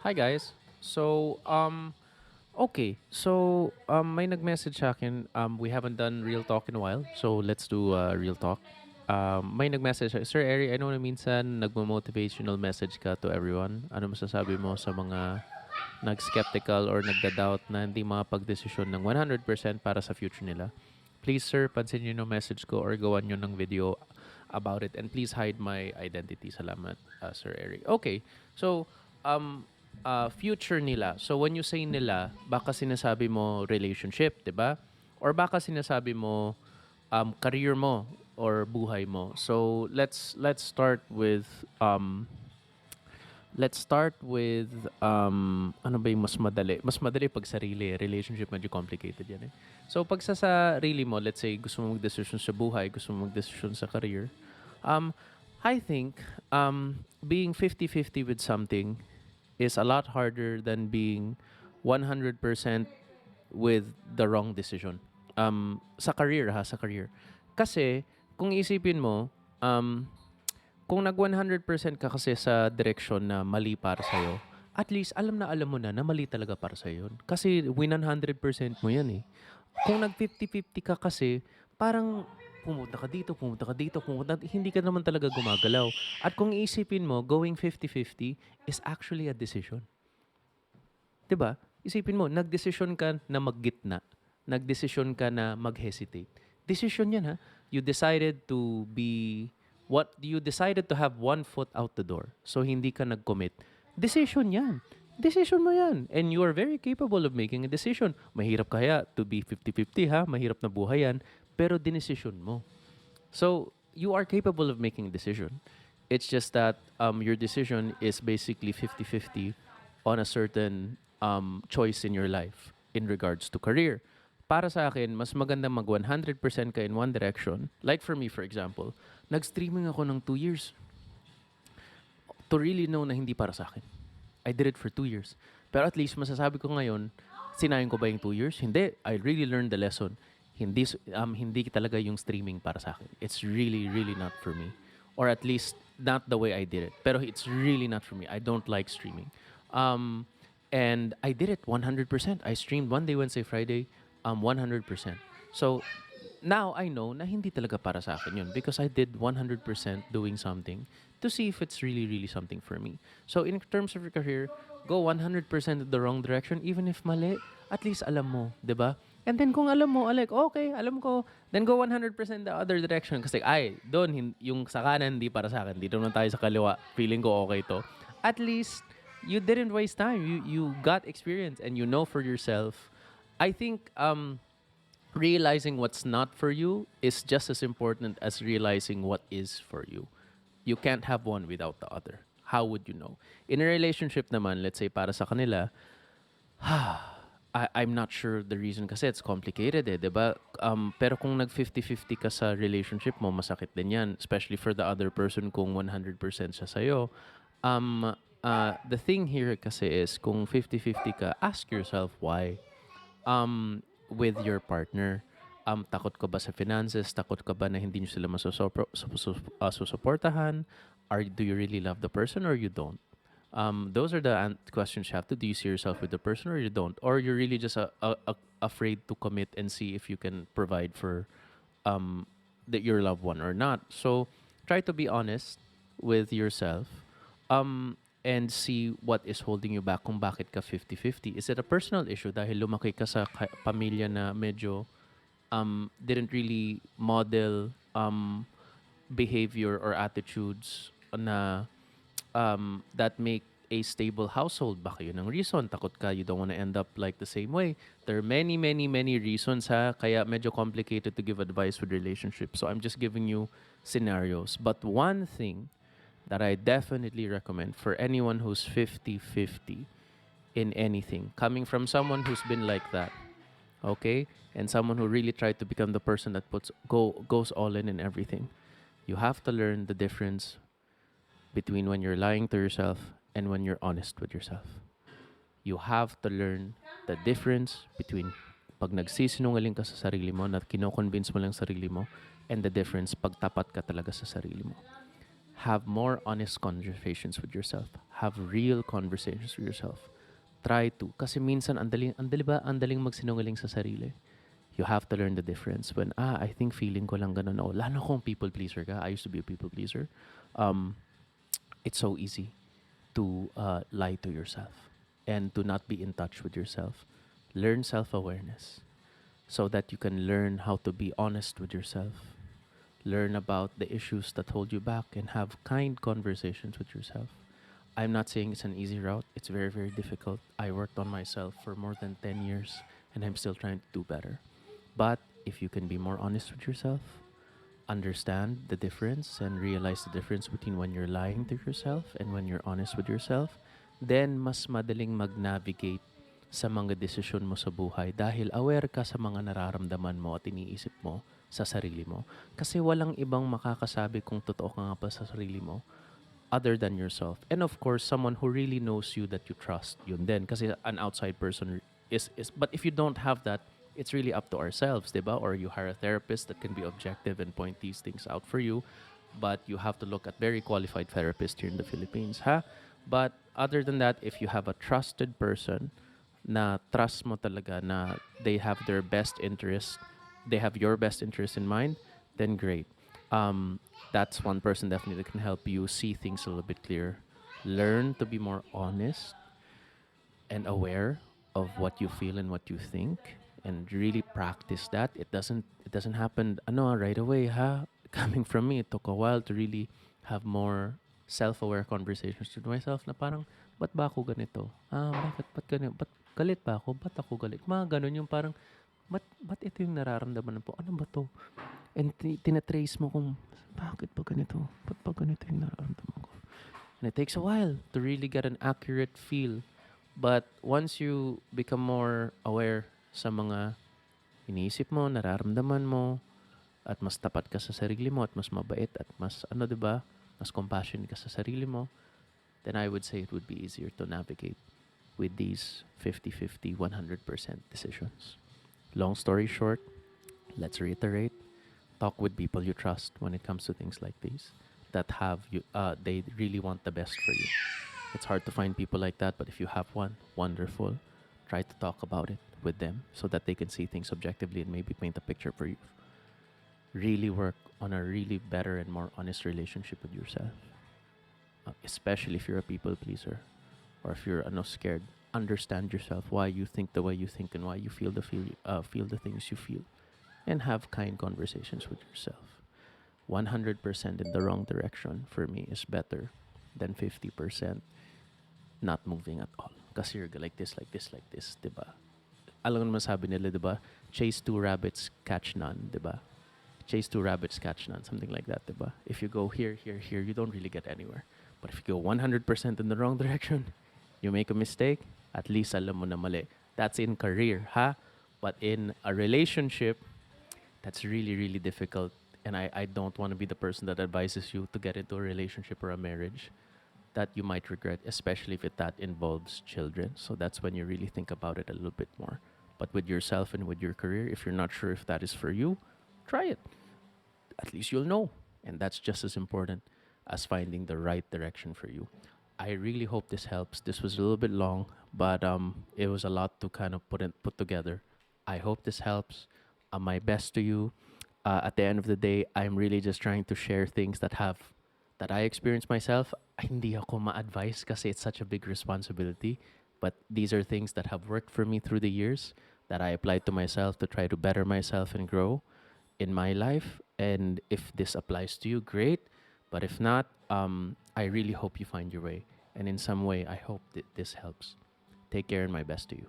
Hi guys. Okay. May nag-message sa akin. We haven't done real talk in a while. So, let's do real talk. May nag-message, Sir Eri, I know na minsan nagmo-motivational message ka to everyone. Ano masasabi mo sa mga nag-skeptical or nagda-doubt na hindi makapag-desisyon ng 100% para sa future nila? Please, sir, pansin nyo yung message ko or gawan nyo ng video about it. And please hide my identity. Salamat, Sir Eric. Okay. So, um, future nila. So, when you say nila, baka sinasabi mo relationship, di ba? Or baka sinasabi mo career mo or buhay mo. So, let's start with ano ba yung mas madali? Mas madali pag sarili. Relationship medyo complicated yan eh. So pag sa sarili mo, let's say gusto mo mag-decision sa buhay, gusto mo mag-decision sa career, um, I think being 50-50 with something is a lot harder than being 100% with the wrong decision. Sa career ha, sa career. Kasi kung isipin mo, kung nag 100% ka kasi sa direksyon na mali para sa'yo, at least alam mo na mali talaga para sa'yo yun. Kasi 100% mo yan eh. Kung nag 50-50 ka kasi, parang pumunta ka dito, pumunta ka dito, hindi ka naman talaga gumagalaw. At kung isipin mo, going 50-50 is actually a decision. 'Di ba? Isipin mo, nagdesisyon ka na maggitna. Nagdesisyon ka na mag-hesitate. Decision 'yan ha. You decided to be what you decided to have one foot out the door. So hindi ka nag-commit. Decision 'yan. Decision mo 'yan. And you are very capable of making a decision. Mahirap kaya to be 50-50 ha. Mahirap na buhay 'yan. Pero dinesisyon mo. So, you are capable of making a decision. It's just that your decision is basically 50-50 on a certain choice in your life in regards to career. Para sa akin, mas maganda mag 100% ka in one direction. Like for me, for example, nag-streaming ako ng 2 years to really know na hindi para sa akin. I did it for 2 years. Pero at least masasabi ko ngayon, sinayang ko ba yung 2 years? Hindi. I really learned the lesson. Hindi talaga yung streaming para sa akin. It's really, really not for me. Or at least, not the way I did it. Pero it's really not for me. I don't like streaming. And I did it 100%. I streamed Monday, Wednesday, Friday, 100%. So, now I know na hindi talaga para sa akin yun because I did 100% doing something to see if it's really, really something for me. So, in terms of your career, go 100% in the wrong direction, even if mali, at least alam mo, di ba? And then kung alam mo, like, okay, alam ko, then go 100% the other direction. Kasi, doon, yung sa kanan, hindi para sa akin. Dito naman tayo sa kaliwa. Feeling ko okay to. At least, you didn't waste time. You got experience and you know for yourself. I think realizing what's not for you is just as important as realizing what is for you. You can't have one without the other. How would you know? In a relationship naman, let's say para sa kanila, I'm not sure the reason kasi it's complicated eh, 'di ba? Pero kung nag 50-50 ka sa relationship mo, masakit din 'yan, especially for the other person kung 100% siya sa'yo. The thing here kasi is kung 50-50 ka, ask yourself why. With your partner, takot ka ba sa finances? Takot ka ba na hindi nyo sila masusuportahan? Do you really love the person or you don't? Those are the questions you have to. Do you see yourself with the person or you don't? Or you're really just afraid to commit and see if you can provide for your loved one or not. So try to be honest with yourself and see what is holding you back kung bakit ka 50-50. Is it a personal issue dahil lumaki ka sa pamilya na medyo didn't really model behavior or attitudes na that make a stable household. Baka yun ang reason. Takot ka, you don't want to end up like the same way. There are many, many, many reasons ha. Kaya medyo complicated to give advice with relationships. So I'm just giving you scenarios. But one thing that I definitely recommend for anyone who's 50-50 in anything, coming from someone who's been like that, okay? And someone who really tried to become the person that goes all in everything. You have to learn the difference between when you're lying to yourself and when you're honest with yourself. You have to learn the difference between pag nagsisinungaling ka sa sarili mo, na kino-convince mo lang sarili mo, and the difference pag tapat ka talaga sa sarili mo. Have more honest conversations with yourself. Have real conversations with yourself. Try to. Kasi minsan, ang daling magsinungaling sa sarili. You have to learn the difference when, I think feeling ko lang ganun. O, lalo kung people pleaser ka. I used to be a people pleaser. Um, it's so easy to lie to yourself and to not be in touch with yourself. Learn self awareness so that you can learn how to be honest with yourself. Learn about the issues that hold you back and have kind conversations with yourself. I'm not saying it's an easy route. It's very, very difficult. I worked on myself for more than 10 years and I'm still trying to do better. But if you can be more honest with yourself, understand the difference and realize the difference between when you're lying to yourself and when you're honest with yourself, then mas madaling mag-navigate sa mga desisyon mo sa buhay dahil aware ka sa mga nararamdaman mo at iniisip mo sa sarili mo. Kasi walang ibang makakasabi kung totoo ka nga pa sa sarili mo other than yourself. And of course, someone who really knows you that you trust. Yun din. Kasi an outside person is but if you don't have that, it's really up to ourselves, diba? Or you hire a therapist that can be objective and point these things out for you. But you have to look at very qualified therapists here in the Philippines, ha? But other than that, if you have a trusted person na trust mo talaga na they have their best interest, they have your best interest in mind, then great. Um, that's one person definitely that can help you see things a little bit clearer. Learn to be more honest and aware of what you feel and what you think and really practice that. It doesn't happen right away, ha? Coming from me, it took a while to really have more self-aware conversations with myself na parang, ba't ba ako ganito? Ba't ganito? Ba't galit ba ako? Ba't ako galit? Mga ganun yung parang, ba't ito yung nararamdaman po? Ano ba to? And tinatrace mo kung, bakit ba ganito? Ba't ba ganito yung nararamdaman ko? And it takes a while to really get an accurate feel. But once you become more aware sa mga iniisip mo, nararamdaman mo, at mas tapat ka sa sarili mo, at mas mabait, at mas, 'di ba, mas compassionate ka sa sarili mo, then I would say it would be easier to navigate with these 50-50, 100% decisions. Long story short, let's reiterate, talk with people you trust when it comes to things like these that have you they really want the best for you. It's hard to find people like that, but if you have one, wonderful. Try to talk about it with them so that they can see things objectively and maybe paint a picture for you. Really work on a really better and more honest relationship with yourself, especially if you're a people pleaser or if you're scared. Understand yourself, why you think the way you think, and why you feel the things you feel, and have kind conversations with yourself. 100% in the wrong direction for me is better than 50% not moving at all. Kasi you're like this, like this, like this, diba? Alam mo naman sabi nila, diba? Chase two rabbits, catch none, diba? Chase two rabbits, catch none, something like that, diba? If you go here, here, here, you don't really get anywhere. But if you go 100% in the wrong direction, you make a mistake, at least alam mo na mali. That's in career, ha? But in a relationship, that's really, really difficult. And I don't want to be the person that advises you to get into a relationship or a marriage that you might regret, especially if that involves children. So that's when you really think about it a little bit more. But with yourself and with your career, if you're not sure if that is for you, try it. At least you'll know. And that's just as important as finding the right direction for you. I really hope this helps. This was a little bit long, but it was a lot to kind of put together. I hope this helps. My best to you. At the end of the day, I'm really just trying to share things that I experienced myself. Hindi ako ma-advise kasi it's such a big responsibility. But these are things that have worked for me through the years that I applied to myself to try to better myself and grow in my life. And if this applies to you, great. But if not, I really hope you find your way. And in some way, I hope that this helps. Take care and my best to you.